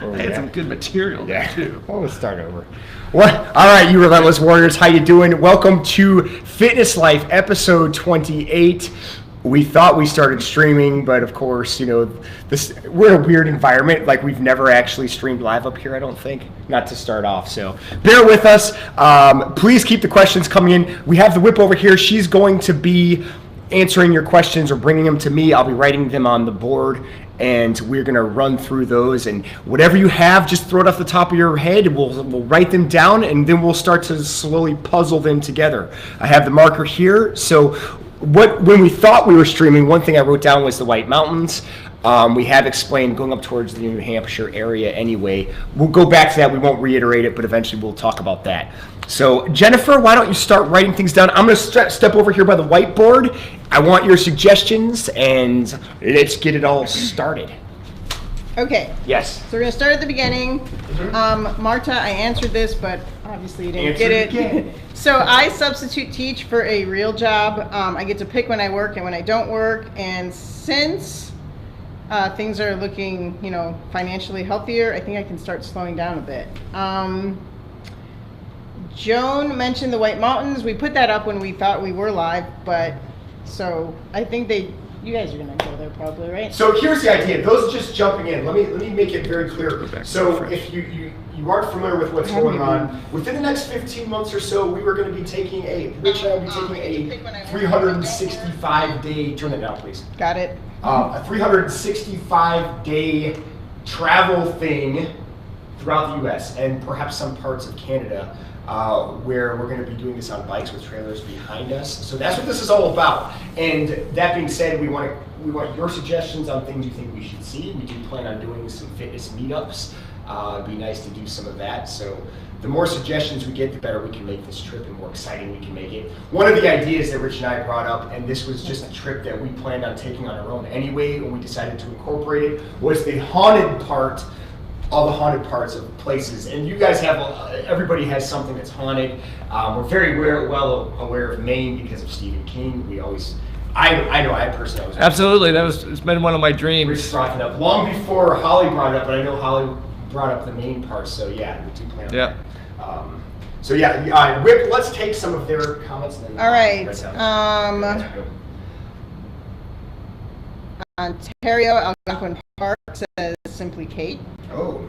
I had some good material there too. Well, let's start over. What? All right, you Relentless Warriors, how you doing? Welcome to Fitness Life, episode 28. We thought we started streaming, but of course, you know, we're in a weird environment. Like, we've never actually streamed live up here, I don't think, not to start off. So bear with us. Please keep the questions coming in. We have the whip over here. She's going to be answering your questions or bringing them to me. I'll be writing them on the board, and we're going to run through those. And whatever you have, just throw it off the top of your head. We'll write them down, and then we'll start to slowly puzzle them together. I have the marker here. So when we thought we were streaming, one thing I wrote down was the White Mountains. We have explained going up towards the New Hampshire area anyway. We'll go back to that. We won't reiterate it, but eventually we'll talk about that. So Jennifer, why don't you start writing things down? I'm going to step over here by the whiteboard. I want your suggestions, and let's get it all started. Okay. Yes. So we're going to start at the beginning. Marta, I answered this, but obviously you didn't get it. So I substitute teach for a real job. I get to pick when I work and when I don't work. And since things are looking, you know, financially healthier, I think I can start slowing down a bit. Joan mentioned the White Mountains. We put that up when we thought we were live, but so I think you guys are going to go there probably, right? So here's the idea. Those just jumping in. Let me make it very clear. So if you aren't familiar with what's going on, within the next 15 months or so, we were going to be taking Rich and I will be taking a 365-day, turn it down please. Got it. A 365-day travel thing throughout the U.S. and perhaps some parts of Canada, where we're going to be doing this on bikes with trailers behind us. So that's what this is all about. And that being said, we want your suggestions on things you think we should see. We do plan on doing some fitness meetups. It'd be nice to do some of that. So the more suggestions we get, the better we can make this trip and more exciting we can make it. One of the ideas that Rich and I brought up, and this was just a trip that we planned on taking on our own anyway when we decided to incorporate it, was the haunted part, all the haunted parts of places. And you guys have, everybody has something that's haunted. We're very well aware of Maine because of Stephen King. We always, I know I personally was. Absolutely, it's been one of my dreams. Brought it up long before Holly brought it up, but I know Holly brought up the Maine part, so yeah, we do plan on that. So yeah, Whip, let's take some of their comments. And then all right. Ontario Algonquin Park says simply Kate. Oh.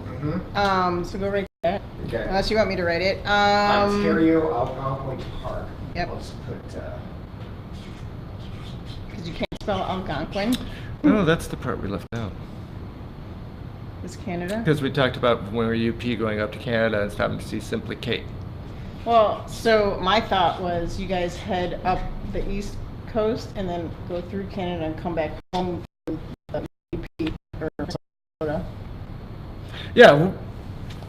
So go right there. Okay. Unless you want me to write it. Ontario Algonquin Park. Yep. Let's put. Because you can't spell Algonquin. No, that's the part we left out. Is Canada? Because we talked about when we were UP going up to Canada and stopping to see Simply Kate. Well, so my thought was you guys head up the East Coast and then go through Canada and come back home to UP or Minnesota. Yeah.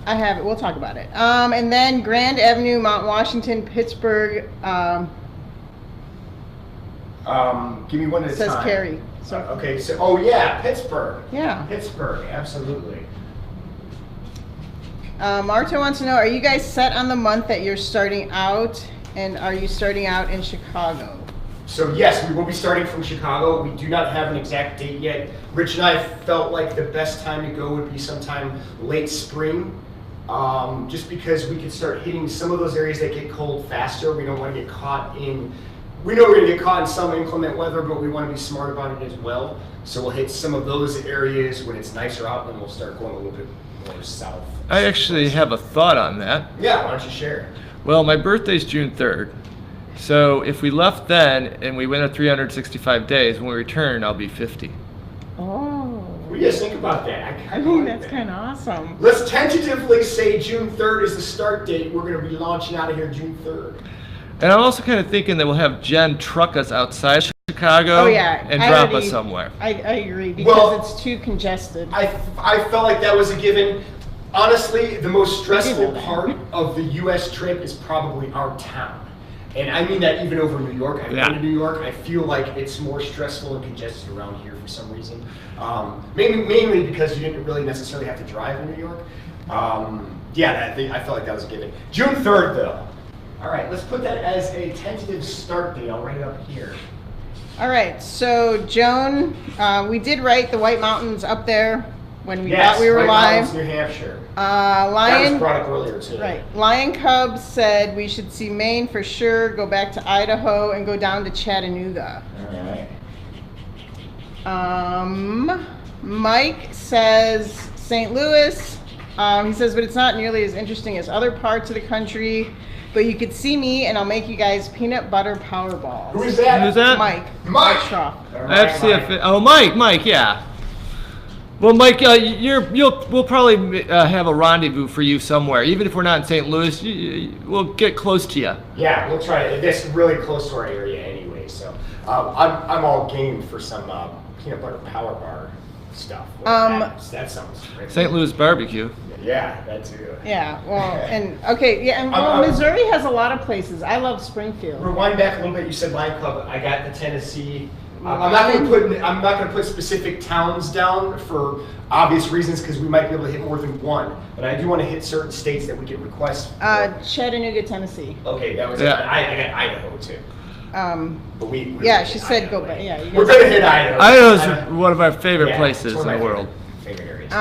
I have it. We'll talk about it. And then Grand Avenue, Mount Washington, Pittsburgh. Give me one at a time. Says Carrie. So okay. So yeah, Pittsburgh. Yeah. Pittsburgh, absolutely. Marta wants to know: are you guys set on the month that you're starting out, and are you starting out in Chicago? So yes, we will be starting from Chicago. We do not have an exact date yet. Rich and I felt like the best time to go would be sometime late spring, just because we could start hitting some of those areas that get cold faster. We don't want to get caught in, we know we're going to get caught in some inclement weather, but we want to be smart about it as well. So we'll hit some of those areas when it's nicer out, and then we'll start going a little bit more south. I actually have a thought on that. Yeah, why don't you share? Well, my birthday's June 3rd. So if we left then and we went at 365 days, when we return, I'll be 50. Oh. What do you guys think about that? I mean, that's kind of awesome. Let's tentatively say June 3rd is the start date. We're going to be launching out of here June 3rd. And I'm also kind of thinking that we'll have Jen truck us outside Chicago and drop us somewhere. I agree, because it's too congested. I felt like that was a given. Honestly, the most stressful part of the U.S. trip is probably our town. And I mean that even over New York. I've been to New York. I feel like it's more stressful and congested around here for some reason. Mainly because you didn't really necessarily have to drive in New York. I felt like that was a given. June 3rd, though. All right, let's put that as a tentative start date. I'll write it up here. All right, so Joan, we did write the White Mountains up there when we thought we were live. New Hampshire. That was Lion. brought up earlier too. Right. Lion Cub said we should see Maine for sure, go back to Idaho, and go down to Chattanooga. All right. Mike says St. Louis. He says, but it's not nearly as interesting as other parts of the country. But you could see me, and I'll make you guys peanut butter power balls. Who is that? Who's that? Mike. Mike. Schroff. Oh, Mike, yeah. Well, Mike, we'll probably have a rendezvous for you somewhere. Even if we're not in St. Louis, we'll get close to you. Yeah, we'll try it. It's really close to our area anyway, so I'm all game for some peanut butter power bar stuff. That sounds great. St. Louis barbecue. Yeah, that too. Yeah, well, Missouri has a lot of places. I love Springfield. Rewind back a little bit. You said Lion Club. I got the Tennessee. I'm not going to put specific towns down for obvious reasons because we might be able to hit more than one. But I do want to hit certain states that we get requests for. Chattanooga, Tennessee. Okay, that was Yeah. I got Idaho too. But we she said go back. Yeah, we're going to hit Idaho. Idaho's one of our favorite places in the world. Favorite areas.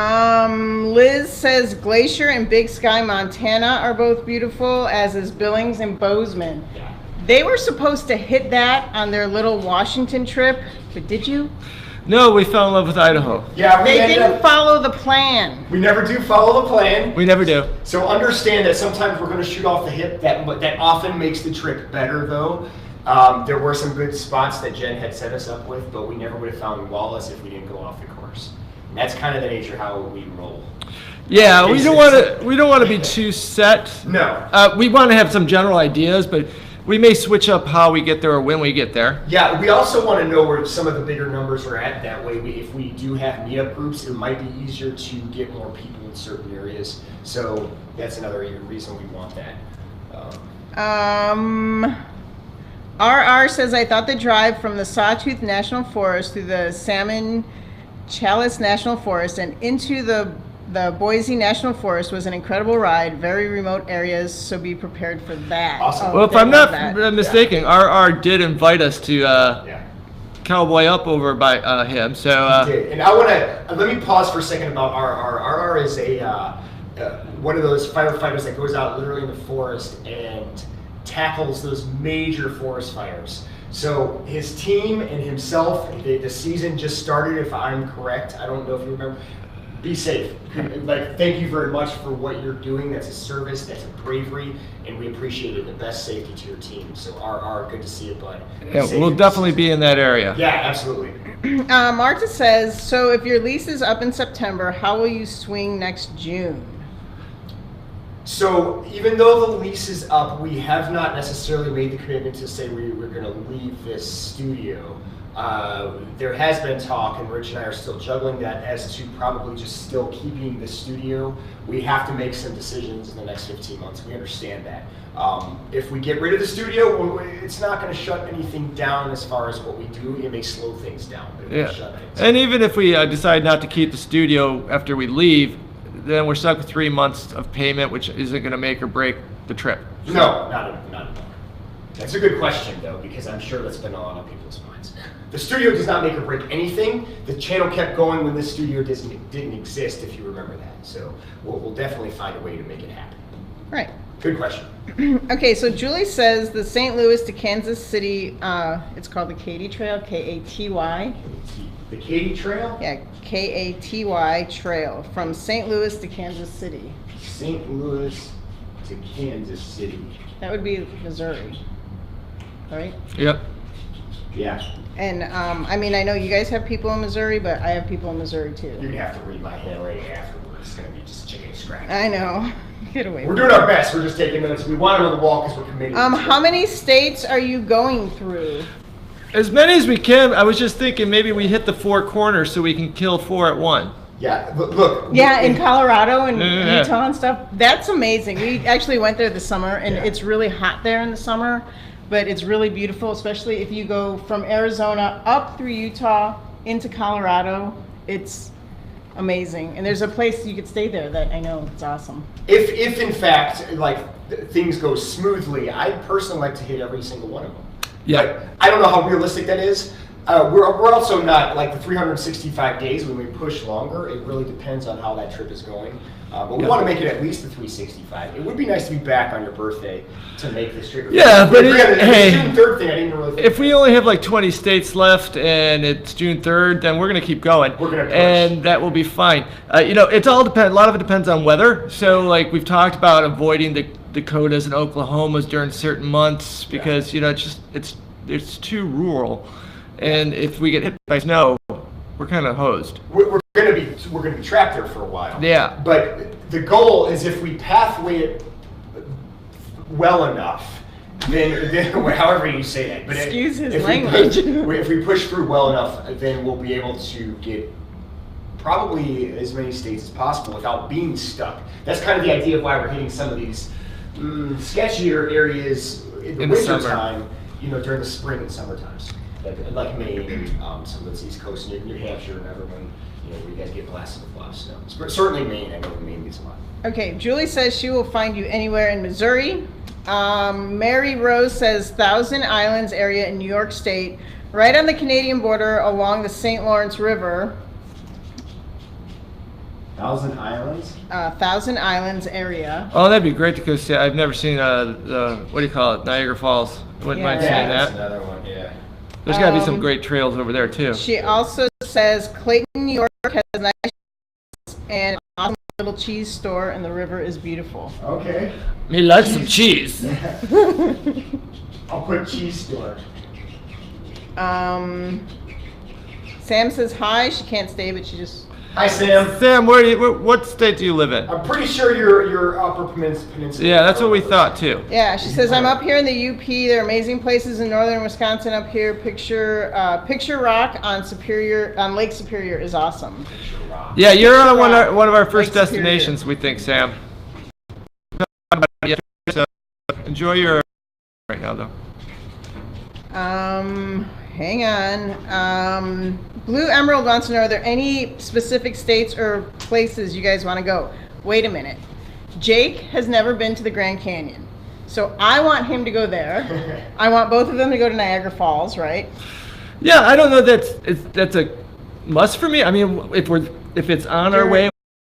Liz says Glacier and Big Sky, Montana are both beautiful, as is Billings and Bozeman. Yeah. They were supposed to hit that on their little Washington trip, but did you? No, we fell in love with Idaho. Yeah, They didn't follow the plan. We never do follow the plan. We never do. So understand that sometimes we're going to shoot off the hip. That often makes the trip better, though. There were some good spots that Jen had set us up with, but we never would have found Wallace if we didn't go off the course. And that's kind of the nature of how we roll. Yeah, we don't want to be too set. No. We want to have some general ideas, but we may switch up how we get there or when we get there. Yeah, we also want to know where some of the bigger numbers are at. That way, if we do have meetup groups, it might be easier to get more people in certain areas. So that's another reason we want that. RR says, I thought the drive from the Sawtooth National Forest through the Salmon Chalice National Forest and into the Boise National Forest was an incredible ride. Very remote areas, so be prepared for that. Awesome. Well, if I'm not mistaken, RR did invite us to cowboy up over by him. So. He did. And I want to let me pause for a second about RR. RR is one of those firefighters that goes out literally in the forest and tackles those major forest fires. So his team and himself, the season just started, if I'm correct. I don't know if you remember. Be safe. Thank you very much for what you're doing. That's a service, that's a bravery, and we appreciate it. The best safety to your team. So RR, good to see you, bud. Yeah, we'll definitely be in that area. Yeah, absolutely. Marta says, so if your lease is up in September, how will you swing next June? So even though the lease is up, we have not necessarily made the commitment to say we're going to leave this studio. There has been talk, and Rich and I are still juggling that, as to probably just still keeping the studio. We have to make some decisions in the next 15 months. We understand that. If we get rid of the studio, it's not going to shut anything down as far as what we do. It may slow things down, but it won't shut things down. And even if we decide not to keep the studio after we leave, then we're stuck with 3 months of payment, which isn't going to make or break the trip. No, not at all. That's a good question, though, because I'm sure that's been on a lot of people's minds. The studio does not make or break anything. The channel kept going when this studio didn't exist, if you remember that. So we'll definitely find a way to make it happen. Right. Good question. Okay, so Julie says the St. Louis to Kansas City, it's called the Katy Trail, K-A-T-Y. The Katy Trail? Yeah, K-A-T-Y Trail, from St. Louis to Kansas City. St. Louis to Kansas City. That would be Missouri, right? Yep. Yeah. And, I know you guys have people in Missouri, but I have people in Missouri too. You're going to have to read my handwriting afterwards. It's going to be just chicken scratch. I know. Get away We're from doing our best. We're just taking notes. We want it on the wall because we're committed. How many states are you going through? As many as we can. I was just thinking maybe we hit the 4 corners so we can kill 4 at one. Yeah, look. Yeah, in Colorado and Yeah. Utah and stuff. That's amazing. We actually went there this summer, and it's really hot there in the summer, but it's really beautiful, especially if you go from Arizona up through Utah into Colorado. It's amazing. And there's a place you could stay there that I know it's awesome. If in fact, things go smoothly, I'd personally like to hit every single one of them. Yeah. But I don't know how realistic that is. We're also not like the 365 days when we push longer. It really depends on how that trip is going. But we want to make it at least the 365. It would be nice to be back on your birthday to make this trip. Yeah, but hey, June 3rd thing, I didn't really think if we only have like 20 states left and it's June 3rd, then we're going to keep going. We're going to push. And that will be fine. It's all depend. A lot of it depends on weather. So like we've talked about avoiding the Dakotas and Oklahomas during certain months because it's too rural. And if we get hit by snow, we're kind of hosed. We're going to be trapped there for a while. Yeah. But the goal is if we pathway it well enough, then however you say that. But Excuse his if language. If we push through well enough, then we'll be able to get probably as many states as possible without being stuck. That's kind of the idea of why we're hitting some of these sketchier areas in the winter time, during the spring and summer times. Like Maine and some of those East Coast, New Hampshire and everyone, where you guys get blasted with a lot of snow. Certainly Maine, I know Maine gets a lot. Okay, Julie says she will find you anywhere in Missouri. Mary Rose says Thousand Islands area in New York State, right on the Canadian border along the St. Lawrence River. Thousand Islands? Thousand Islands area. Oh, that'd be great to go see. I've never seen what do you call it? Niagara Falls. Wouldn't mind seeing that's that. another one, yeah. There's got to be some great trails over there too. She also says Clayton, New York has a nice and an awesome little cheese store, and the river is beautiful. Okay. Me like some cheese. I'll put cheese store. Sam says hi. She can't stay, but she just. Hi, Sam. Sam, what state do you live in? I'm pretty sure you're Upper Peninsula. Yeah, that's what we thought too. Yeah, she says I'm up here in the UP. There are amazing places in northern Wisconsin up here. Picture Rock on Lake Superior is awesome. Yeah, you're on Rock, one of our first Lake Superior. destinations, we think, Sam. So enjoy your right now, though. Hang on. Blue Emerald wants to know, are there any specific states or places you guys want to go? Wait a minute. Jake has never been to the Grand Canyon. So I want him to go there. I want both of them to go to Niagara Falls, right? Yeah, I don't know that's a must for me. I mean, if it's on our way,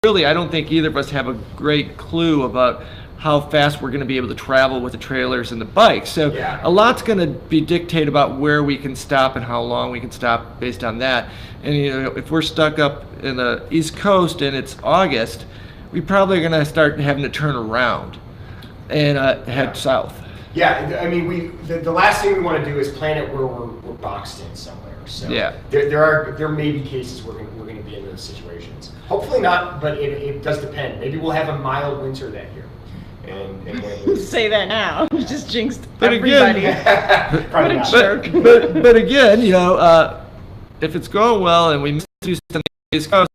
really, I don't think either of us have a great clue about how fast we're going to be able to travel with the trailers and the bikes. So a lot's going to be dictated about where we can stop and how long we can stop based on that. And if we're stuck up in the East Coast and it's August, we probably are going to start having to turn around and head south. Yeah, I mean, the last thing we want to do is plan it where we're boxed in somewhere. So there may be cases where we're going to be in those situations. Hopefully not, but it does depend. Maybe we'll have a mild winter that year. And say that now. You just jinxed But everybody. Probably What a not. jerk. But again, if it's going well and we miss do something, East Coast,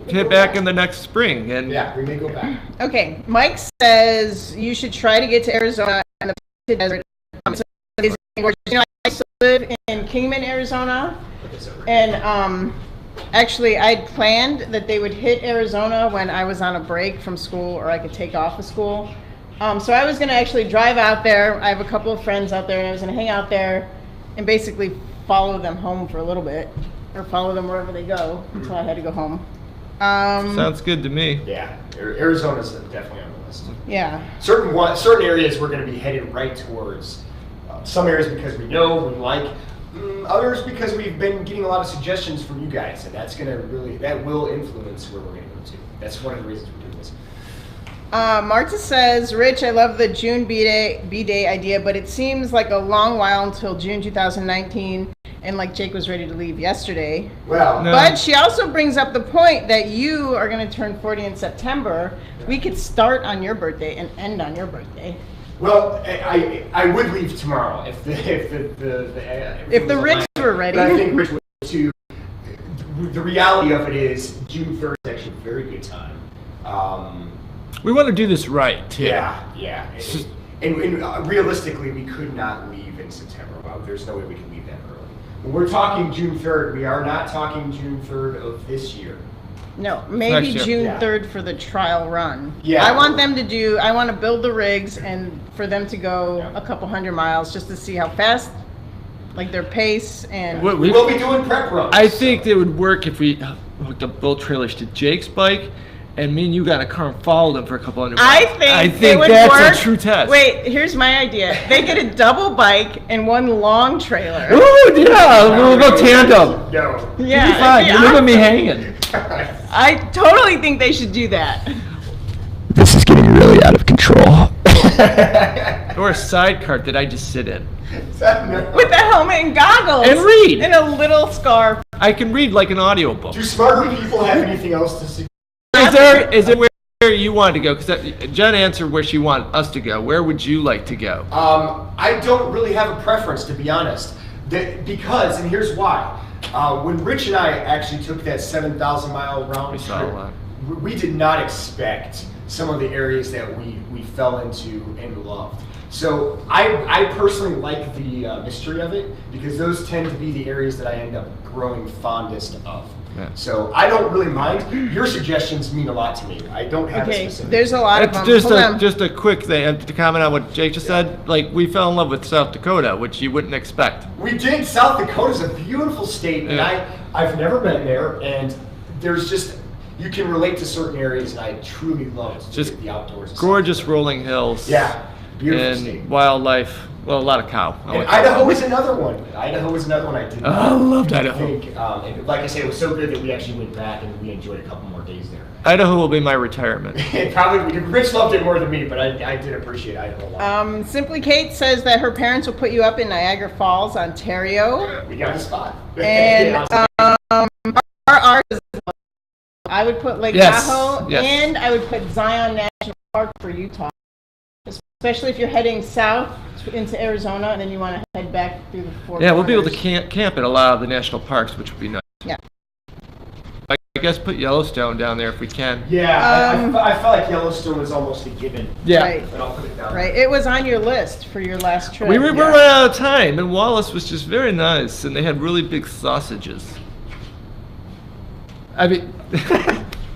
hit back in the next spring. And yeah, we may go back. Okay, Mike says you should try to get to Arizona and the desert. I used to live in Kingman, Arizona, and actually I'd planned that they would hit Arizona when I was on a break from school, or I could take off of school. So I was going to actually drive out there. I have a couple of friends out there, and I was going to hang out there and basically follow them home for a little bit, or follow them wherever they go until I had to go home. sounds good to me. Yeah, Arizona's definitely on the list. Yeah. Certain areas we're going to be headed right towards. Some areas because we know, we like. Others because we've been getting a lot of suggestions from you guys, and that will influence where we're going to go to. That's one of the reasons we're doing this. Marta says, Rich, I love the June B-Day idea, but it seems like a long while until June 2019, and like Jake was ready to leave yesterday. Well, No. But she also brings up the point that you are going to turn 40 in September. We could start on your birthday and end on your birthday. well, I would leave tomorrow if the Rich were ready. But I think Rich would too. The reality of it is June 3rd is actually a very good time. We want to do this right, too. Yeah. And realistically, we could not leave in September. Well, there's no way we can leave that early. When we're talking June 3rd, we are not talking June 3rd of this year. No, maybe Next June year. 3rd for the trial run. Yeah. I want to build the rigs and for them to go a couple hundred miles just to see how fast like their pace and. We will be doing prep runs. I think it would work if we hooked up both trailers to Jake's bike, and me and you got in a car and followed him for a couple hundred miles. I think would that's work. a true test. Wait, here's my idea. They get a double bike and one long trailer. Ooh, yeah, we'll go tandem. No. Yeah, You'll be fine. it'd be You're leaving me awesome. hanging. I totally think they should do that. This is getting really out of control. Or a sidecar that I just sit in. With a helmet and goggles. And read. And a little scarf. I can read like an audiobook. Do smarter people have anything else to say? Is there where you wanted to go? Because Jen answered where she wanted us to go. Where would you like to go? I don't really have a preference, to be honest. Because, and here's why. When Rich and I actually took that 7,000 mile round We saw a lot. trip, we did not expect some of the areas that we fell into and loved. So I personally like the mystery of it, because those tend to be the areas that I end up growing fondest of. Yeah. So I don't really mind. Your suggestions mean a lot to me. I don't have a Okay, specific. there's a lot of It's them. just a quick thing to comment on what Jake just said. Like, we fell in love with South Dakota, which you wouldn't expect. We did. South Dakota's a beautiful state, and Yeah. I've never been there, and there's just, you can relate to certain areas, and I truly love Just the outdoors. and Gorgeous rolling hills. Yeah, beautiful And state. wildlife. Well, a lot of cow. I And like Idaho is another one. Idaho is another one I did. Oh, I loved Idaho. think, and like I said, it was so good that we actually went back and we enjoyed a couple more days there. Idaho will be my retirement. It probably, Rich loved it more than me, but I did appreciate Idaho a lot. Simply Kate says that her parents will put you up in Niagara Falls, Ontario. We got a spot. And our I would put Lake Yes, Tahoe, yes. and I would put Zion National Park for Utah. Especially if you're heading south into Arizona and then you want to head back through the four Yeah, we'll be able to corners. camp at a lot of the national parks, which would be nice. Yeah. I guess put Yellowstone down there if we can. Yeah, I felt like Yellowstone was almost a given. Yeah. Right. But I'll put it down. Right. It was on your list for your last trip. We were Yeah. running out of time, and Wallace was just very nice, and they had really big sausages. I mean,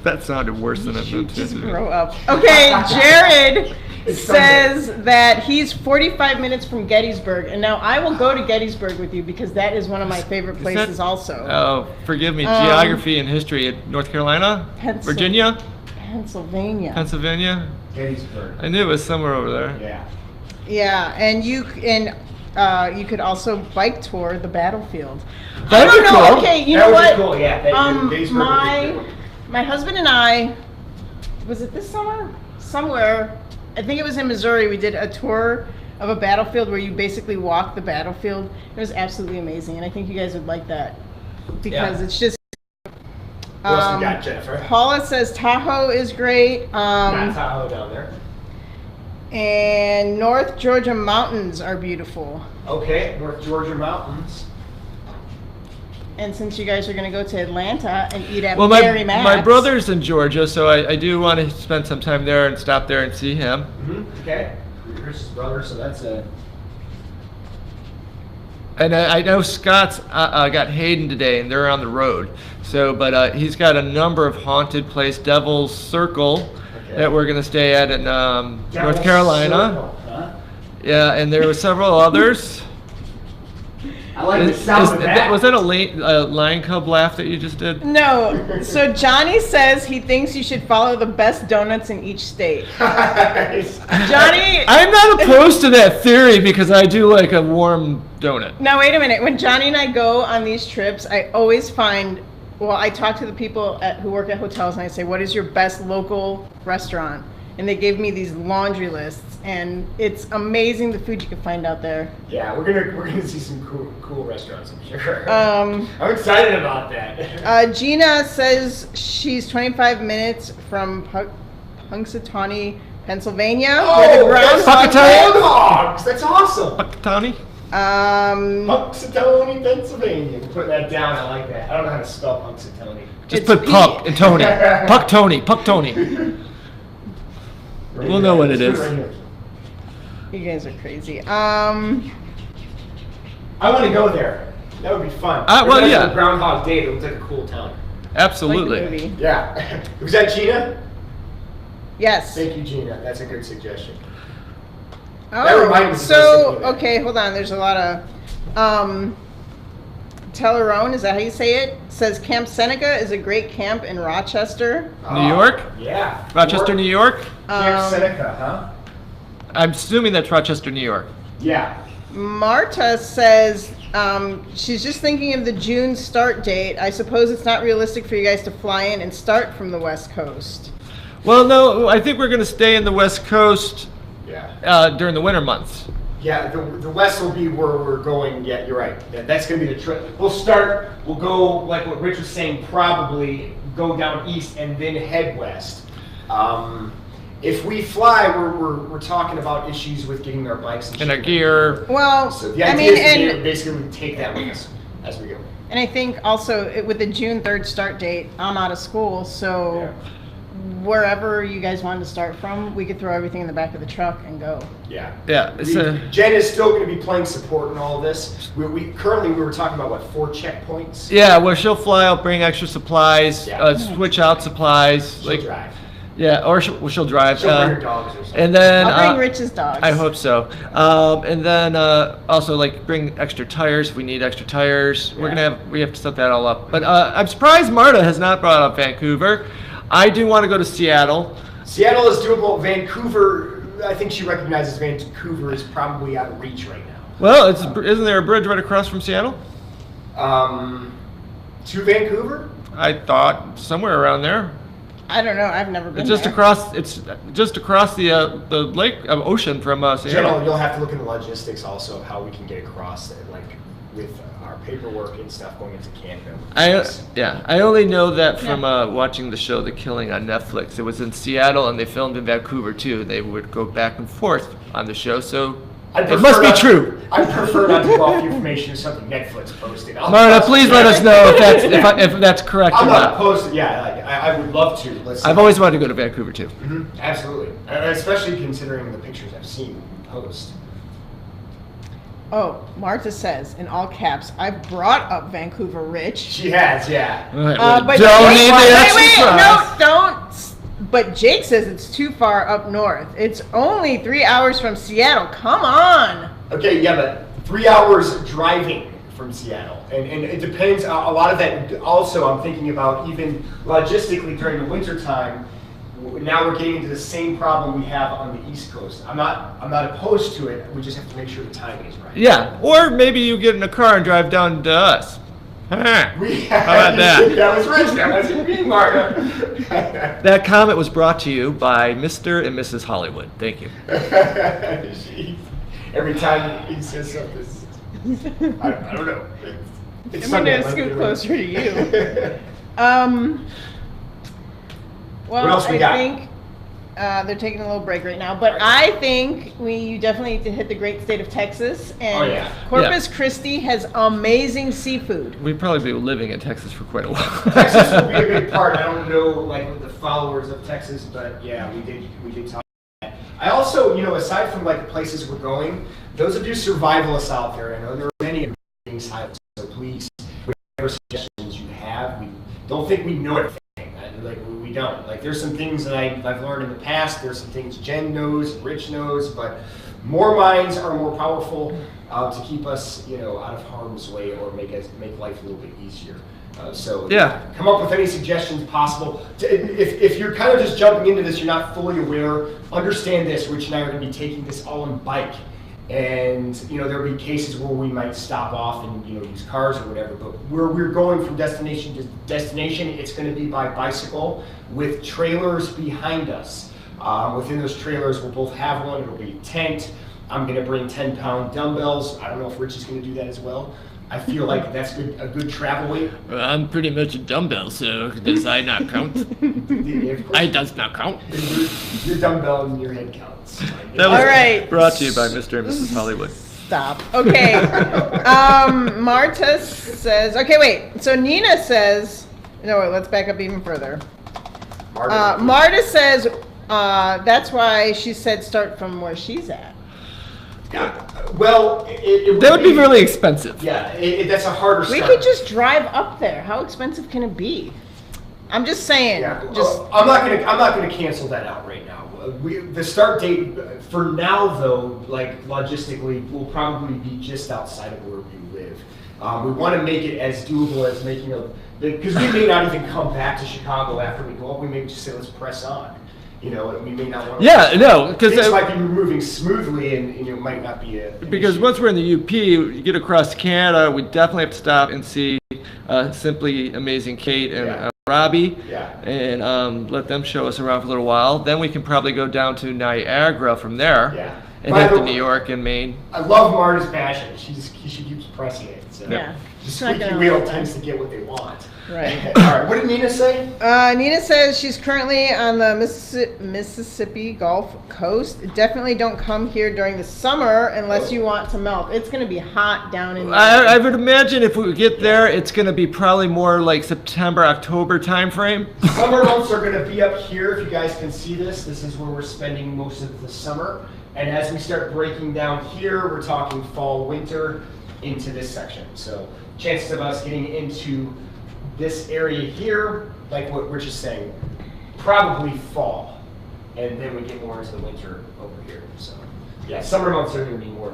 that sounded worse than it meant Just to. grow up. Okay, Jared It's says that he's 45 minutes from Gettysburg, and now I will go to Gettysburg with you because that is one of my favorite Is places that- also. Oh, forgive me. Geography and history at North Carolina, Virginia, Pennsylvania. Pennsylvania. Gettysburg. I knew it was somewhere over there. Yeah. Yeah, and you could also bike tour the battlefield. That'd I don't be know. cool. Okay, you That know would be what? cool, yeah. Gettysburg would be good. My husband and I, was it this summer? Somewhere, I think it was in Missouri, we did a tour of a battlefield where you basically walk the battlefield. It was absolutely amazing, and I think you guys would like that because Yeah. it's just. What else we got, Jennifer? Paula says Tahoe is great. Got Tahoe down there. And North Georgia mountains are beautiful. Okay, North Georgia mountains. And since you guys are going to go to Atlanta and eat at Well, Mary Matt's. my brother's in Georgia, so I do want to spend some time there and stop there and see him. Mm-hmm. Okay. Chris's brother, so that's a. And I know Scott's got Hayden today, and they're on the road. So, but he's got a number of haunted place, Devil's Circle, that we're gonna stay at in North Carolina. Circle, huh? Yeah, and there were several others. I like the sound of that. Was that a lion cub laugh that you just did? No. So Johnny says he thinks you should follow the best donuts in each state. Johnny. I'm not opposed to that theory because I do like a warm donut. Now wait a minute. When Johnny and I go on these trips, I always find. Well, I talk to the people who work at hotels and I say, "What is your best local restaurant?" And they gave me these laundry lists, and it's amazing the food you can find out there. Yeah, we're gonna see some cool restaurants, I'm sure. Um, I'm excited about that. Gina says she's 25 minutes from Punxsutawney, Pennsylvania, where the groundhog groundhogs! That's awesome. Pakatani? Punxsutawney, Pennsylvania. We're putting that down. I like that. I don't know how to spell Punxsutawney. Just It's put P. Puck and Tony. Puck Tony. Puck Tony. We'll know what it is. You guys are crazy. I want to go there. That would be fun. Well, yeah. Groundhog Day. It looks like a cool town. Absolutely. Like the movie. Yeah. Was that Gina? Yes. Thank you, Gina. That's a good suggestion. That reminds me of So, something. okay, hold on. There's a lot of Tellerone, is that how you say it? Says Camp Seneca is a great camp in Rochester. New York? Yeah. Rochester, New York? Camp Seneca, huh? I'm assuming that's Rochester, New York. Yeah. Marta says she's just thinking of the June start date. I suppose it's not realistic for you guys to fly in and start from the West Coast. Well, no, I think we're going to stay in the West Coast during the winter months. Yeah, the West will be where we're going. Yeah, you're right. That's going to be the trip. We'll go, like what Rich was saying, probably go down east and then head west. If we fly, we're talking about issues with getting our bikes and our gear. Well, so the idea is basically we take that with us as we go. And I think also with the June 3rd start date, I'm out of school, so wherever you guys wanted to start from, we could throw everything in the back of the truck and go. Yeah. Jen is still going to be playing support in all of this. We currently were talking about 4 checkpoints. Yeah, well, she'll fly out, bring extra supplies, switch out supplies. She'll drive. Yeah, or she'll drive. She'll bring her dogs or something. And then I'll bring Rich's dogs. I hope so. And then also like bring extra tires if we need extra tires. Yeah. We have to set that all up. But I'm surprised Marta has not brought up Vancouver. I do want to go to Seattle. Seattle is doable. Vancouver, I think she recognizes Vancouver is probably out of reach right now. Well, isn't there a bridge right across from Seattle? To Vancouver? I thought somewhere around there. I don't know. I've never been It's just there. across. It's just across the lake ocean from Seattle. General, you'll have to look into logistics also of how we can get across it, like with our paperwork and stuff going into Canada. I only know that from watching the show The Killing on Netflix. It was in Seattle and they filmed in Vancouver too. They would go back and forth on the show, so it must be true. I prefer not to go off the information of something Netflix posted. Marta, please let us know if that's correct I'm or not not. posted. Yeah, I would love to. I've always wanted to go to Vancouver too. Mm-hmm. Absolutely, especially considering the pictures I've seen post. Oh, Marta says, in all caps, I've brought up Vancouver, Rich. She has, yeah. But don't need the extra wait, no, don't. But Jake says it's too far up north. It's only 3 hours from Seattle. Come on. Okay, yeah, but 3 hours driving from Seattle. And it depends, a lot of that, also I'm thinking about even logistically during the winter time, now we're getting into the same problem we have on the East Coast. I'm not opposed to it, we just have to make sure the timing is right. Yeah, or maybe you get in a car and drive down to us. How about that? That was Rich, that wasn't me, Marta. That comment was brought to you by Mr. and Mrs. Hollywood. Thank you. Jeez. Every time he says something, I don't know. I'm going to scoot closer to you. Well, what else we got? I think they're taking a little break right now, but I think you definitely need to hit the great state of Texas. And Corpus Christi has amazing seafood. We'd probably be living in Texas for quite a while. Texas will be a big part. I don't know, like, with the followers of Texas, but yeah, we did talk about that. I also, aside from like the places we're going, those of you survivalists out there, I know there are many things, so please, whatever suggestions you have, we don't think we know everything. Like, we don't. Like, there's some things that I've learned in the past. There's some things Jen knows, Rich knows, but more minds are more powerful to keep us, out of harm's way or make life a little bit easier. Come up with any suggestions possible. If you're kind of just jumping into this, you're not fully aware, understand this. Rich and I are going to be taking this all on bike. And there'll be cases where we might stop off and use cars or whatever, but where we're going from destination to destination, it's going to be by bicycle with trailers behind us. Within those trailers, we'll both have one. It'll be a tent. I'm going to bring 10-pound dumbbells. I don't know if Rich is going to do that as well. I feel like that's a good travel weight. Well, I'm pretty much a dumbbell, so does I not count? I does not count. Your dumbbell and your head counts. That was all right. Brought to you by Mr. and Mrs. Hollywood. Stop. Okay. Marta says, okay, wait. So Nina says, let's back up even further. Marta says that's why she said start from where she's at. Yeah. Well, that would be really expensive. Yeah, that's a harder start. We could just drive up there. How expensive can it be? I'm just saying. Yeah. I'm not gonna cancel that out right now. the start date for now, though, like logistically, will probably be just outside of where we live. We want to make it as doable as making because we may not even come back to Chicago after we go up. We may just say, let's press on. You know, and we may not want to. Yeah, no, because things might be moving smoothly, and it might not be a. Because issue. once we're in the UP, you get across Canada, we definitely have to stop and see Simply Amazing Kate and Robbie, and let them show us around for a little while. Then we can probably go down to Niagara from there, and hit to New York and Maine. I love Marta's passion. She keeps pressing it. So. Yeah. The squeaky wheel tends to get what they want. Right. All right. What did Nina say? Nina says she's currently on the Mississippi Gulf Coast. Definitely don't come here during the summer unless you want to melt. It's going to be hot down in there. I would imagine if we get there, it's going to be probably more like September, October time frame. Summer months are going to be up here. If you guys can see this is where we're spending most of the summer. And as we start breaking down here, we're talking fall, winter into this section. So chances of us getting into this area here, like what we're just saying, probably fall, and then we get more into the winter over here. So, yeah, summer months are going to be more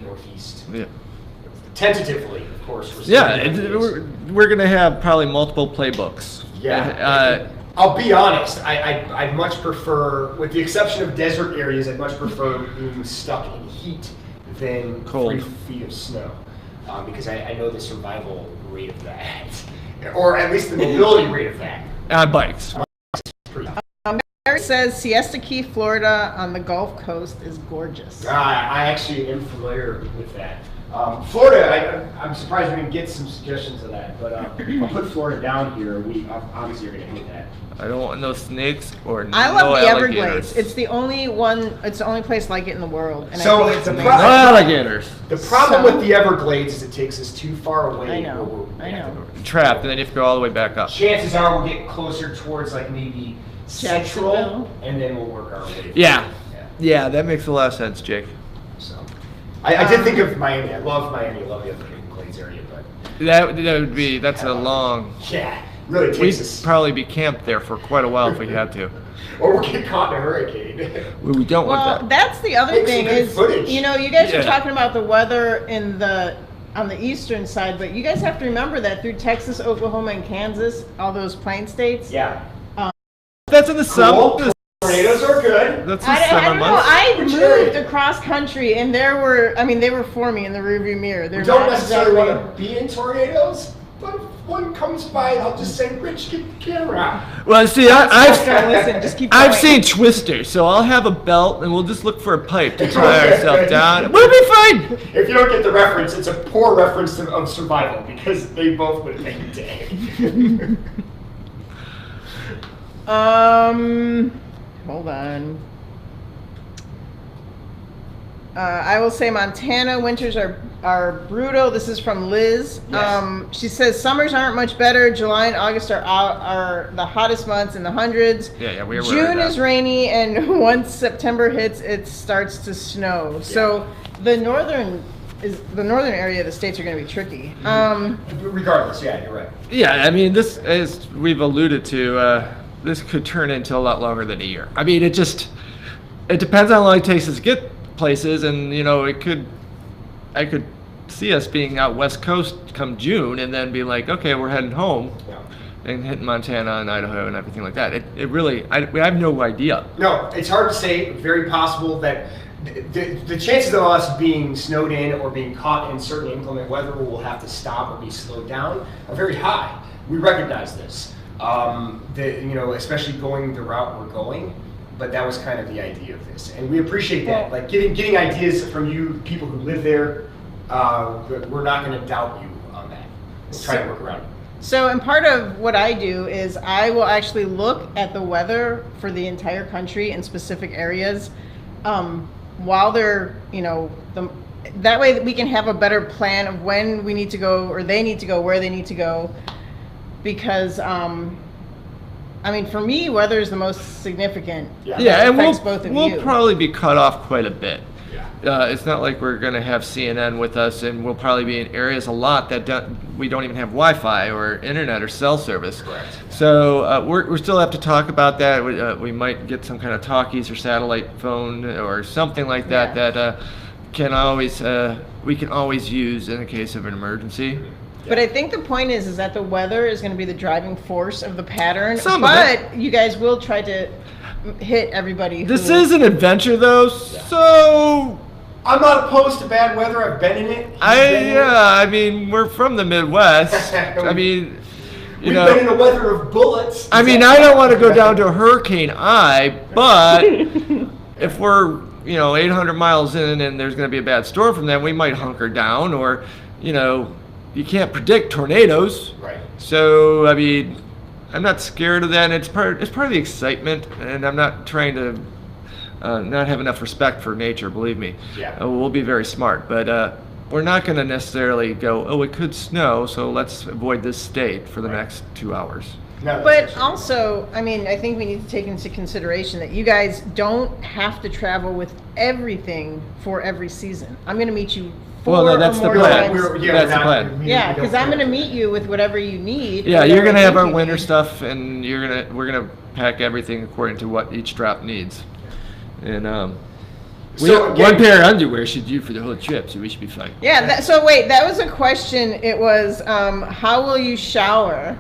northeast. Yeah. Tentatively, of course. We're going to have probably multiple playbooks. Yeah. I'll be honest. I'd much prefer, with the exception of desert areas, I'd much prefer being stuck in heat than cold 3 feet of snow, because I know the survival rate of that. Or at least the mobility rate of that. On bikes. Mary says Siesta Key, Florida on the Gulf Coast is gorgeous. I actually am familiar with that. Florida, I'm surprised we didn't get some suggestions of that, but I'll put Florida down here. We obviously are going to hit that. I don't want no snakes or I love the alligators. Everglades. It's the only one. It's the only place like it in the world. And So I think it's the amazing. No alligators. The problem with the Everglades is it takes us too far away. I know. where I know. Trapped, and then you have to go all the way back up. Chances are we'll get closer towards like maybe Central, Jacksonville. and then we'll work our way. Yeah, that makes a lot of sense, Jake. So, I did think of Miami. I love Miami. I love the Everglades area, but That's a long. yeah, really takes We'd us. probably be camped there for quite a while if we had to. Or we'll get caught in a hurricane. We don't Well, want that. that's the other Take some thing good is, footage. you know, you guys Yeah. are talking about the weather on the eastern side, but you guys have to remember that through Texas, Oklahoma, and Kansas, all those plain states. Yeah. That's in the Cool. summer. Tornadoes are good. That's in I summer don't know. months. I Which moved area? across country, and they were forming in the rearview mirror. They're We don't not necessarily exactly- want to be in tornadoes, but if one comes by, I'll just say, Rich, get the camera out. Well, see, Don't I've listen. Just keep going. I've seen Twister, so I'll have a belt and we'll just look for a pipe to tie ourselves down. We'll be fine. If you don't get the reference, it's a poor reference of survival because they both would make a day. Hold on. I will say Montana winters are brutal. This is from Liz. Yes. She says summers aren't much better. July and August are the hottest months in the hundreds. Yeah, we're June is rainy, and once September hits, it starts to snow. So the northern area of the states are going to be tricky. Regardless, yeah, you're right. Yeah, I mean, this, as we've alluded to, this could turn into a lot longer than a year. I mean, it depends on how long it takes us to get places, and I could see us being out West Coast come June, and then be like, okay, we're heading home, Yeah. and hitting Montana and Idaho and everything like that. It really, I have no idea. No, it's hard to say. Very possible that the chances of us being snowed in or being caught in certain inclement weather where we'll have to stop or be slowed down are very high. We recognize this. Especially going the route we're going. But that was kind of the idea of this, and we appreciate that. Like getting ideas from you, people who live there. We're not going to doubt you on that. We'll try to work around it. So, and part of what I do is I will actually look at the weather for the entire country in specific areas while they're, that way we can have a better plan of when we need to go, or they need to go, where they need to go. Because, for me, weather is the most significant. Yeah. Yeah, and affects both of we'll you. probably be cut off quite a bit. Yeah. It's not like we're going to have CNN with us, and we'll probably be in areas a lot that we don't even have Wi-Fi or internet or cell service. Correct. So we still have to talk about that. We might get some kind of talkies or satellite phone or something like that that we can always use in the case of an emergency. But I think the point is that the weather is going to be the driving force of the pattern. But you guys will try to hit everybody. This is an adventure, though, so I'm not opposed to bad weather. I've been in it. I mean, we're from the Midwest. I mean, We've been in a weather of bullets. I mean, I don't want to go down to Hurricane I, but if we're 800 miles in and there's going to be a bad storm from that, we might hunker down, or you can't predict tornadoes. Right. So, I mean, I'm not scared of that. And it's part of the excitement, and I'm not trying to not have enough respect for nature, believe me. Yeah. We'll be very smart, but we're not going to necessarily go, oh, it could snow, so let's avoid this state for the next 2 hours. No, But also, I mean, I think we need to take into consideration that you guys don't have to travel with everything for every season. I'm going to meet you that's the more plan. times. That's the plan. Yeah, because I'm going to meet you with whatever you need. Yeah, whatever you're gonna I have think our you winter need. stuff, and we're gonna pack everything according to what each drop needs. And So, one pair of underwear should do for the whole trip, so we should be fine. Yeah, so wait, that was a question. It was, how will you shower?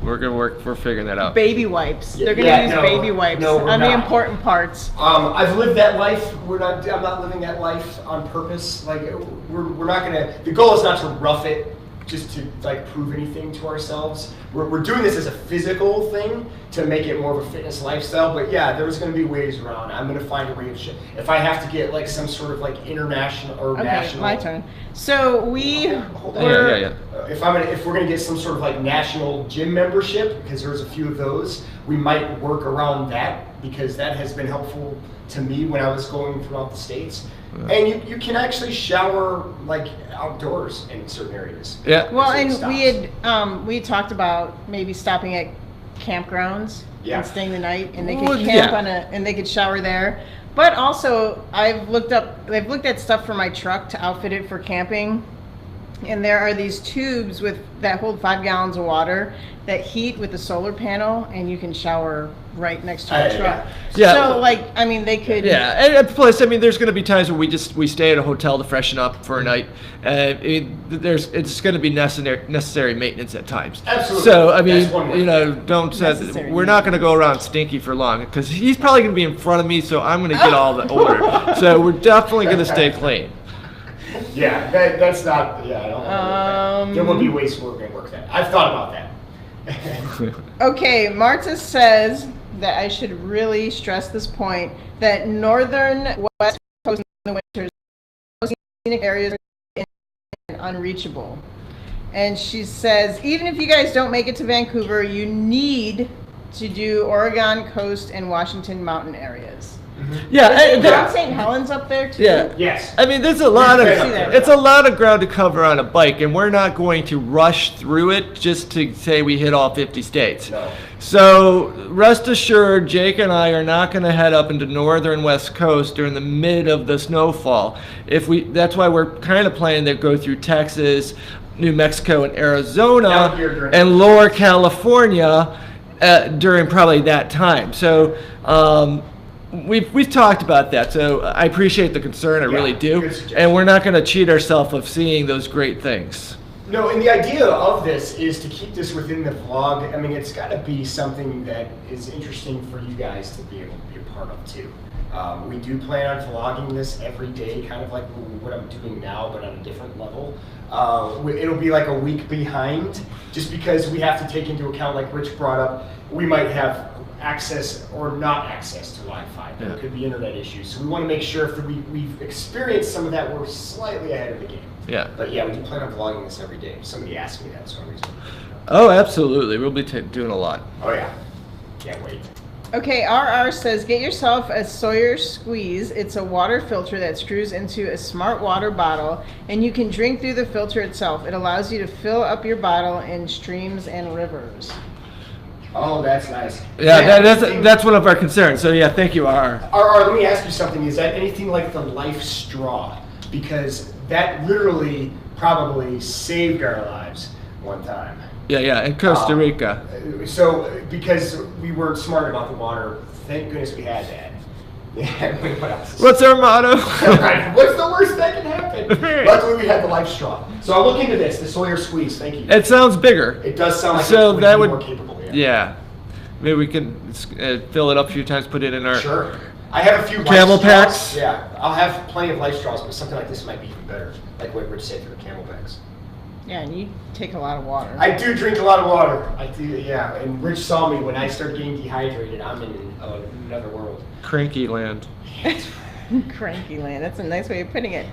We're figuring that out. Baby wipes. They're going to Yeah, use no, baby wipes no, we're on the not. important parts. I've lived that life. I'm not living that life on purpose. Like we're not gonna. The goal is not to rough it, just to like prove anything to ourselves. We're doing this as a physical thing to make it more of a fitness lifestyle. But yeah, there's gonna be ways around. I'm gonna find a way of shit. If I have to get like some sort of like international or Okay, national. my turn. So Hold on. Yeah. If we're gonna get some sort of like national gym membership, because there's a few of those, we might work around that, because that has been helpful to me when I was going throughout the states. And you can actually shower like outdoors in certain areas. Yeah. Well, Certain and stops. we had talked about maybe stopping at campgrounds Yeah. and staying the night, and they Well, could camp yeah. and they could shower there. But also, I've looked at stuff for my truck to outfit it for camping, and there are these tubes that hold 5 gallons of water that heat with a solar panel, and you can shower right next to the truck. Yeah. So, like, I mean, they could. Yeah, and plus, I mean, there's going to be times where we stay at a hotel to freshen up for a night. It's going to be necessary maintenance at times. Absolutely. So I mean, That's one way. don't Necessary we're not going to go around stinky for long, because he's probably going to be in front of me, so I'm going to get all the odor. So we're definitely going to stay clean. Yeah, that's not. Yeah, I don't. Want to there will be ways we're gonna work that. I've thought about that. Okay, Marta says that I should really stress this point, that northern west coast in the winters, most scenic areas are unreachable. And she says, even if you guys don't make it to Vancouver, you need to do Oregon coast and Washington mountain areas. Yeah, Is Mount St. Helens up there too? yeah. Yes. I mean, there's a lot of I see that. it's a lot of ground to cover on a bike, and we're not going to rush through it just to say we hit all 50 states. No. So rest assured, Jake and I are not going to head up into northern West Coast during the mid of the snowfall. That's why we're kind of planning to go through Texas, New Mexico, and Arizona, Down here during- and lower California during probably that time. So. We've talked about that, so I appreciate the concern, I really do, good suggestion. and we're not going to cheat ourselves of seeing those great things. No, and the idea of this is to keep this within the vlog. I mean, it's got to be something that is interesting for you guys to be able to be a part of too. We do plan on vlogging this every day, kind of like what I'm doing now, but on a different level. It'll be like a week behind, just because we have to take into account, like Rich brought up, we might have access or not access to Wi-Fi. There could be internet issues. So we want to make sure if we've experienced some of that, we're slightly ahead of the game. Yeah. But yeah, we do plan on vlogging this every day. Somebody asked me that, so I'm reason. Oh, absolutely. We'll be doing a lot. Oh yeah, can't wait. Okay, RR says, get yourself a Sawyer Squeeze. It's a water filter that screws into a smart water bottle, and you can drink through the filter itself. It allows you to fill up your bottle in streams and rivers. Oh, that's nice. Yeah, that's one of our concerns. So yeah, thank you, R. Let me ask you something. Is that anything like the life straw? Because that literally probably saved our lives one time. Yeah, in Costa Rica. So, because we weren't smart about the water, thank goodness we had that. Yeah, what else? What's our motto? Right. What's the worst that can happen? Luckily, we had the life straw. So I'll look into this, the Sawyer squeeze. Thank you. It sounds bigger. It does sound like So it's that way would- more capable. Yeah. Maybe we can fill it up a few times, put it in our... Sure. I have a few Camel life straws. packs? Yeah, I'll have plenty of life straws, but something like this might be even better. Like what Rich said for the camel packs. Yeah, and you take a lot of water. I do drink a lot of water. I do, yeah. And Rich saw me when I start getting dehydrated. I'm in another world. Cranky land. Cranky land. That's a nice way of putting it.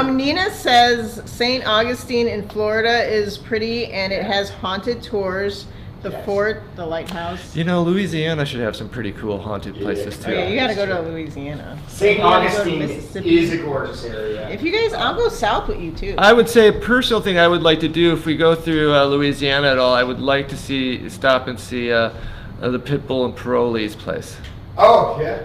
Nina says St. Augustine in Florida is pretty and it has haunted tours. The Yes. fort, the lighthouse. You know, Louisiana should have some pretty cool haunted places Oh too. yeah, you gotta go to Louisiana. St. You gotta go to Augustine Mississippi. is a gorgeous area. If you guys, I'll go south with you too. I would say a personal thing I would like to do if we go through Louisiana at all, I would like to stop and see the Pitbull and Parolee's place. Oh, yeah.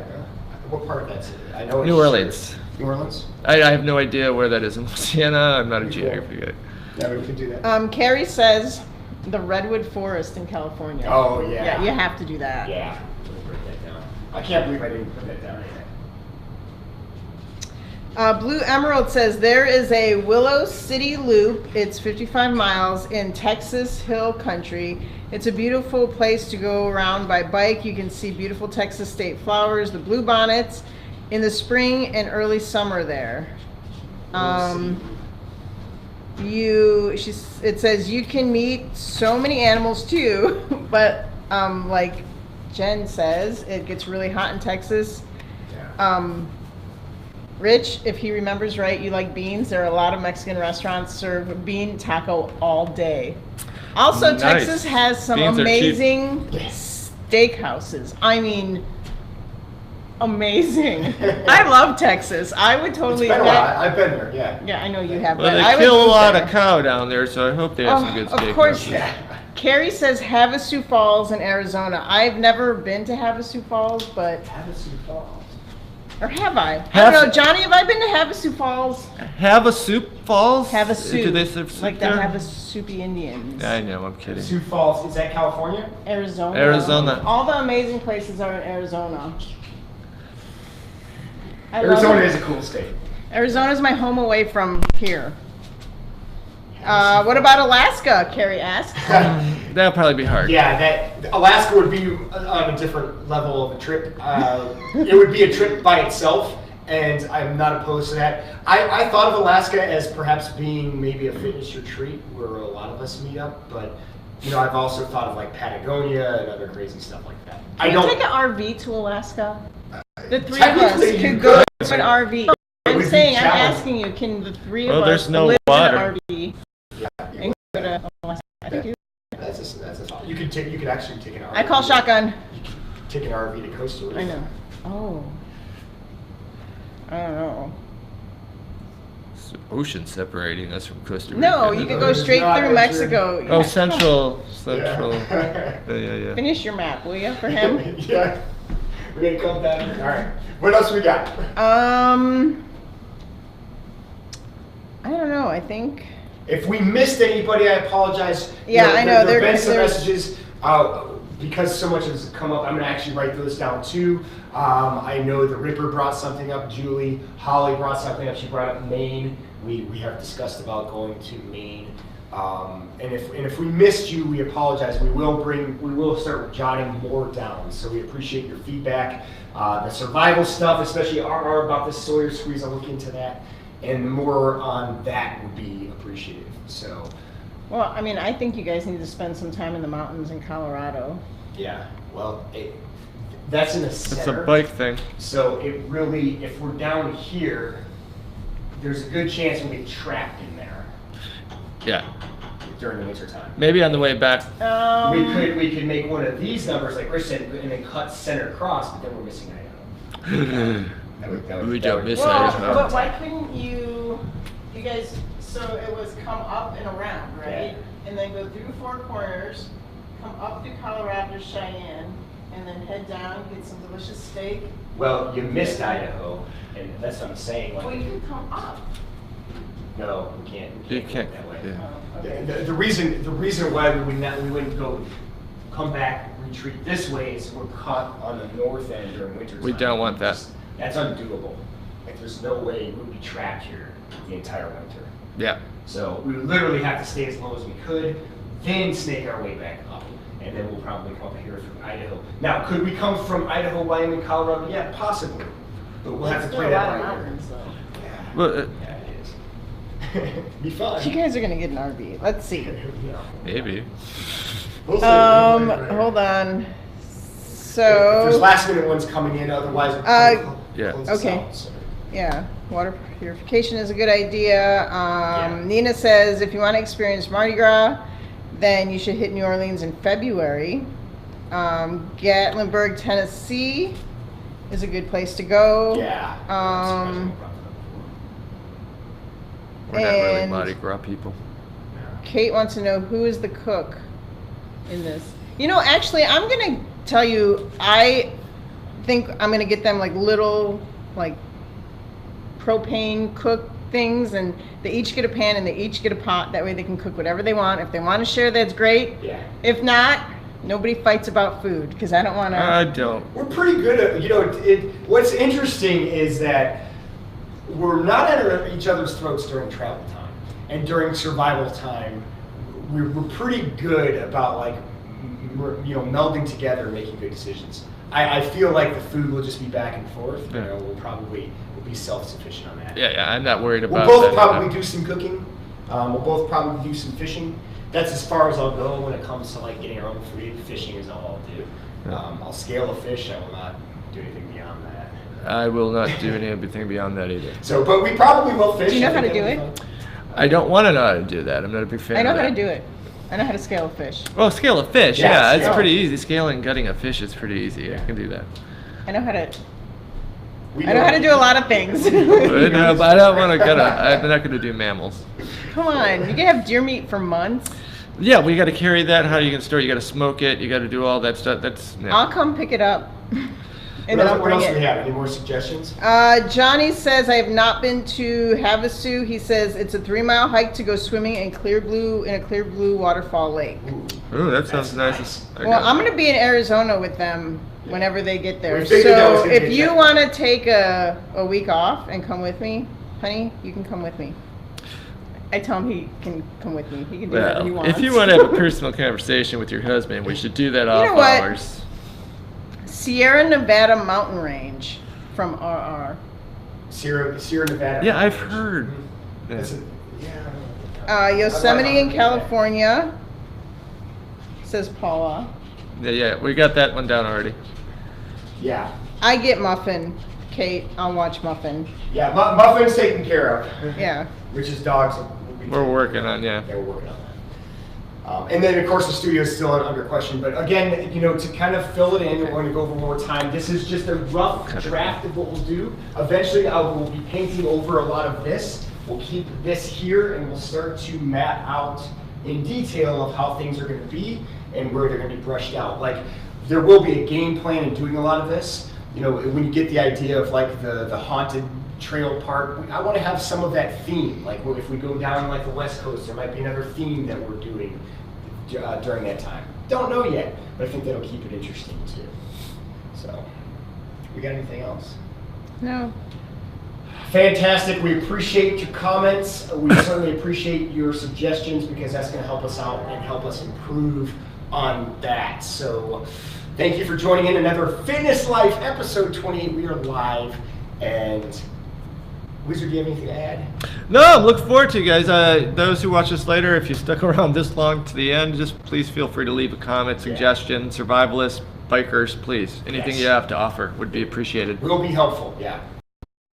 What part of that's it? I know it's New Orleans. New Orleans? I have no idea where that is in Louisiana. I'm not a Pretty cool. geography guy. Yeah, we can do that. Carrie says the Redwood Forest in California. Oh, yeah. Yeah, you have to do that. Yeah. Let me break that down. I can't believe I didn't put that down yet. Blue Emerald says there is a Willow City Loop. It's 55 miles in Texas Hill Country. It's a beautiful place to go around by bike. You can see beautiful Texas state flowers, the bluebonnets, in the spring and early summer there. It says you can meet so many animals too, but like Jen says, it gets really hot in Texas. Yeah. Rich, if he remembers right, you like beans. There are a lot of Mexican restaurants serve bean taco all day. Also, Nice. Texas has some Beans are cheap. amazing steakhouses. I mean, amazing. I love Texas. I would It's totally. been a while. I've been there, yeah. Yeah, I know you have. Well, but they I would kill a move lot there. of cow down there, so I hope they have some good steak. Of course. Yeah. Carrie says Havasu Falls in Arizona. I've never been to Havasu Falls, but Havasu Falls. or have I? I don't know, Johnny. Have I been to Havasu Falls? Havasupai Falls? Havasu, Do they serve soup like the there? Havasupai Indians. I know, I'm kidding. Sioux Falls, is that California? Arizona. Arizona. All the amazing places are in Arizona. I love Arizona it. is a cool state. Arizona's my home away from here. What about Alaska? Carrie asked. That'll probably be hard. Yeah, that Alaska would be on a different level of a trip. It would be a trip by itself, and I'm not opposed to that. I thought of Alaska as perhaps being maybe a fitness retreat where a lot of us meet up, but you know, I've also thought of like Patagonia and other crazy stuff like that. I Can you don't. take an RV to Alaska? The three of us Technically, you could go could. to an RV. It I'm would be saying, I'm challenging. asking you, can the three Well, of there's us no live water. in an RV and go to Alaska? I think That's a thought. You could actually take an RV. I call shotgun. You could take an RV to Costa Rica. I know. Oh. I don't know. It's the ocean separating us from Costa Rica. No, you could go It's straight not through a Mexico. Oh, central. Yeah. Yeah. Finish your map, will you, for him? Yeah. We're gonna come down. All right. What else we got? I don't know. I think. If we missed anybody, I apologize. Yeah, I know, There have been some there's- messages. Because so much has come up, I'm going to actually write those down too. I know the Ripper brought something up. Julie, Holly brought something up. She brought up Maine. We have discussed about going to Maine. And if we missed you, we apologize. We will start jotting more down. So we appreciate your feedback. The survival stuff, especially RR about the Sawyer squeeze, I'll look into that. And more on that would be appreciated. So, Well, I mean, I think you guys need to spend some time in the mountains in Colorado. yeah, well, that's in the It's center. a bike thing. So it really, if we're down here, there's a good chance we'll get trapped in there Yeah. during the winter time. Maybe on the way back. We could make one of these numbers like Rich said, and then cut center across, but then we're missing Idaho. We don't miss Well, Idaho. but why couldn't you guys, so it was come up and around, right? Yeah. And then go through Four Corners, come up to Colorado, Cheyenne, and then head down, get some delicious steak. Well, you missed Idaho, and that's what I'm saying. Well, you can come up. No, we can't. You go can't, that way. yeah. The reason why we wouldn't go come back retreat this way is we're caught on the north end during winter. We don't want that. That's undoable. Like there's no way we would be trapped here the entire winter. Yeah. So we would literally have to stay as low as we could, then snake our way back up, and then we'll probably come up here through Idaho. Now, could we come from Idaho, Wyoming, Colorado? Yeah, possibly, but we'll have to play that by ear. Yeah. Well, Yeah, it is. Be fun. You guys are gonna get an RV. Let's see. Yeah. maybe. We'll see. Hold on. If there's So, last minute ones coming in, otherwise. Yeah. okay. Yeah, water purification is a good idea. Nina says if you want to experience Mardi Gras, then you should hit New Orleans in February. Gatlinburg, Tennessee is a good place to go. Yeah. We're not really and- Mardi Gras people. Kate wants to know who is the cook in this. You know, actually, I'm gonna tell you. I think I'm gonna get them like little like propane cook things, and they each get a pan and they each get a pot. That way they can cook whatever they want. If they want to share, that's great. Yeah. If not, nobody fights about food because I don't want to. I don't. We're pretty good at, what's interesting is that we're not at each other's throats during travel time. And during survival time, we're pretty good about like, melding together and making good decisions. I feel like the food will just be back and forth. Yeah. We'll be self-sufficient on that. Yeah, I'm not worried We'll about both that. probably do some cooking. We'll both probably do some fishing. That's as far as I'll go when it comes to like getting our own food. Fishing is all I'll do. Yeah. I'll scale a fish. I will not do anything beyond that. I will not do anything beyond that either. So, but we probably will fish. Do you know I how think to do that'll be it? fun. I don't want to know how to do that. I'm not a big fan I know of how that. to do it. I know how to scale a fish. Well, scale a fish, Yeah, yeah, it's scale. pretty easy. Scaling and gutting a fish is pretty easy. I can do that. I know how to. We I know how to do a lot of things. But no, but I don't want to gut I'm not going to do mammals. Come on, you can have deer meat for months. Yeah, we got to carry that. How are you going to store it? You got to smoke it. You got to do all that stuff. That's yeah. I'll come pick it up, and then I'll What bring else do we it. have? Any more suggestions? Johnny says I have not been to Havasu. He says it's a 3-mile hike to go swimming in a clear blue waterfall lake. Ooh, that sounds That's nice. nice. Okay. Well, I'm going to be in Arizona with them whenever they get there. We figured that was So gonna be if a you check. want to take a week off and come with me, honey, you can come with me. I tell him he can come with me. He can do whatever he Well, wants. if you want to have a personal conversation with your husband, we should do that off know what? hours. Sierra Nevada mountain range from RR. Sierra Nevada. Yeah, I've heard. Yeah. That's a- yeah. Yosemite in California, says Paula. Yeah, we got that one down already. Yeah. I get Muffin, Kate. I'll watch Muffin. Yeah, Muffin's taken care of. Yeah. Which is dogs. We're working on, yeah. Yeah, we're working on that. And then, of course, the studio is still under question. But again, to kind of fill it in, we're going to go over more time. This is just a rough draft of what we'll do. Eventually, I will be painting over a lot of this. We'll keep this here, and we'll start to map out in detail of how things are going to be and where they're going to be brushed out. Like, there will be a game plan in doing a lot of this. When you get the idea of like the haunted trail part, I want to have some of that theme. Like if we go down like the West Coast, there might be another theme that we're doing during that time. Don't know yet, but I think that'll keep it interesting too. So, we got anything else? No. Fantastic. We appreciate your comments. We certainly appreciate your suggestions because that's going to help us out and help us improve on that. So, thank you for joining in another Fitness Life episode 28. We are live. And Wizard, do you have anything to add? No, I'm looking forward to you guys. Those who watch this later, if you stuck around this long to the end, just please feel free to leave a comment, suggestion, survivalists, bikers, please. Anything Yes. you have to offer would be appreciated. Will be helpful, yeah.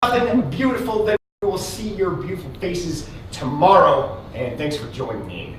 Nothing beautiful, then we will see your beautiful faces tomorrow. And thanks for joining me.